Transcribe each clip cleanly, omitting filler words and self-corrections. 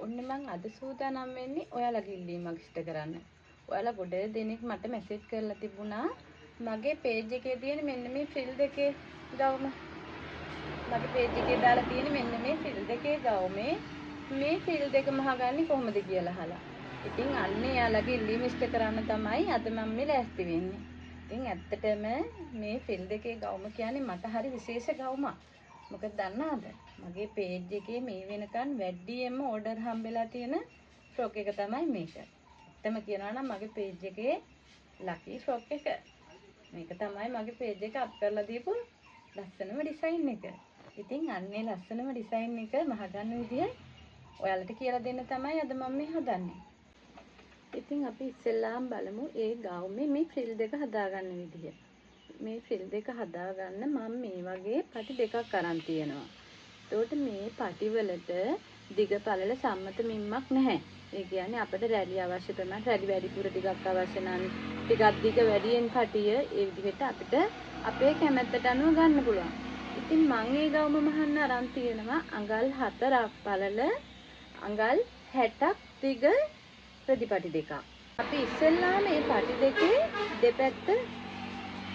ඔන්න මං අද සූදානම් වෙන්නේ ඔයාලගේ ඉල්ලීමක් ඉෂ්ට කරන්න. ඔයාලා ගොඩ දෙනෙක් මට මැසේජ් කරලා තිබුණා මගේ පේජ් එකේ තියෙන මෙන්න මේ ෆ්‍රිල් දෙකේ ගවුම. මගේ පේජ් එකේ දාලා තියෙන මෙන්න මේ ෆ්‍රිල් දෙකේ ගවුමේ මේ ෆ්‍රිල් දෙක මහගන්නේ කොහොමද කියලා අහලා. ඉතින් අන්න එයාලගේ ඉල්ලීම ඉෂ්ට කරන්න තමයි අද මම මේ ලෑස්ති වෙන්නේ. ඉතින් ඇත්තටම මේ ෆ්‍රිල් දෙකේ ගවුම කියන්නේ මට හරි විශේෂ ගවුමක්. මොකද දන්නවද? මගේ පේජ් එකේ මේ වෙනකන් වැඩියෙන්ම ඕඩර් හම්බෙලා තියෙන ෆ්‍රොක් එක තමයි මේක. ඇත්තම කියනවා නම් මගේ පේජ් එකේ ලකි ෆ්‍රොක් එක. මේක තමයි මගේ පේජ් එක අප් කරලා දීපු ලස්සනම ඩිසයින් එක. ඉතින් අන්නේ ලස්සනම ඩිසයින් එක මහගන්න විදිය ඔයාලට කියලා දෙන්න තමයි අද මම මේ හදන්නේ. ඉතින් අපි ඉස්සෙල්ලාම බලමු ඒ ගවුමේ මේ ෆ්‍රිල් දෙක හදාගන්න විදිය. මේ ෆ්‍රිල් දෙක හදාගන්න මම මේ වගේ පටි දෙකක් අරන් තියෙනවා. එතකොට මේ පටි වලට දිග පළල සම්මත මිම්මක් නැහැ. ඒ කියන්නේ අපිට රැලි අවශ්‍ය ප්‍රමාණය රැලි වැඩිපුර ටිකක් අවශ්‍ය නම් ටිකක් දිග වැඩියෙන් පටිය ඒ විදිහට අපිට අපේ කැමැත්තට අනුව ගන්න පුළුවන්. ඉතින් මම ඒ ගවුම මහන්න අරන් තියෙනවා අඟල් 4ක් පළල අඟල් 60ක් දිග ප්‍රතිපටි දෙකක්. අපි ඉස්සෙල්ලාම මේ පටි දෙකේ දෙපැත්ත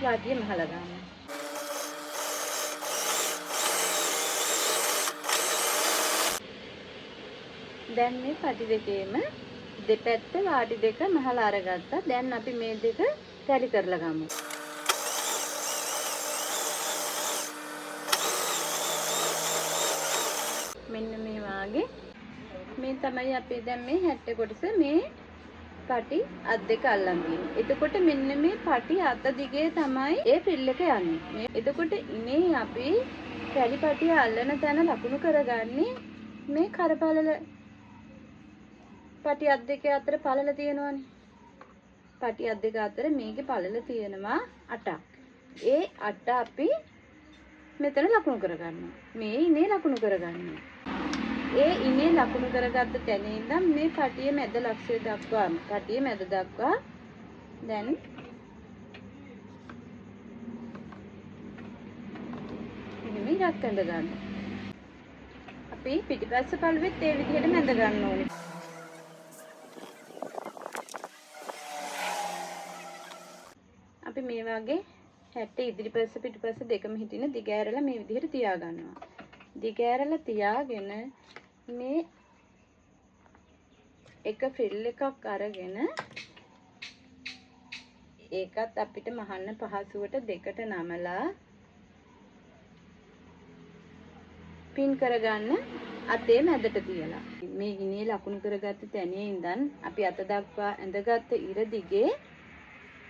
වාටිය මහලා ගන්නවා. දැන් මේ පටි දෙකේම දෙපැත්ත වාටි දෙක මහලා අරගත්තා. දැන් අපි මේ දෙක තැලි කරලා ගමු. මෙන්න මේ වාගේ මේ තමයි අපි දැන් මේ 60 කොටස මේ පටි අත් දෙක අල්ලන් තියෙන්නේ. එතකොට මෙන්න මේ පටි අත දිගේ තමයි ඒ ෆ්‍රිල් එක යන්නේ. එතකොට ඉනේ අපි තැලි පටිය අල්ලන තැන ලකුණු කරගන්නේ මේ කරපළල පටි අත් දෙක අතර පළල තියෙනවානේ. පටි අත් දෙක අතර මේකේ පළල තියෙනවා 8ක්. ඒ 8 අපි මෙතන ලකුණු කරගන්නවා. මේ ඉනේ ලකුණු කරගන්නවා. ඒ ඉනේ ලකුණු කරගත්ත තැන ඉඳන් මේ පටියේ මැද ලක්ෂය දක්වාම පටියේ මැද දක්වා දැන් මෙහෙම ඉරක් ඇඳ ගන්නවා. අපි පිටිපස්ස පළුවෙත් ඒ විදිහට මැද ගන්න ඕනේ. අපි මේ වගේ 60 ඉදිරිපස්ස පිටිපස්ස දෙකම හිටින දිග ඇරලා මේ විදිහට තියා ගන්නවා. දිග ඇරලා තියාගෙන මේ එක ෆ්‍රිල් එකක් අරගෙන ඒකත් අපිට මහන්න පහසුවට දෙකට නමලා පින් කරගන්න අතේ මැදට තියලා මේ ඉනේ ලකුණු කරගත්ත තැනේ ඉඳන් අපි අත දක්වා ඇඳගත්ත ඉර දිගේ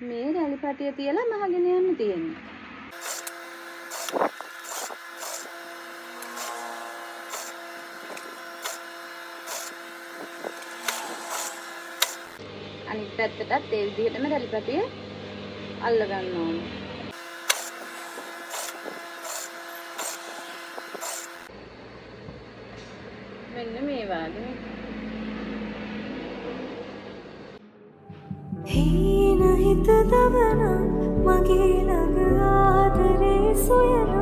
මේ රැලි පටිය තියලා මහගෙන යන්න තියෙනවා. අනිත් පැත්තටත් ඒ විදිහටම රැලි පටිය අල්ල ගන්න ඕනේ. මෙන්න මේ වගේ හීන හිත දවන මගේ ළඟ ආදරේ සොයන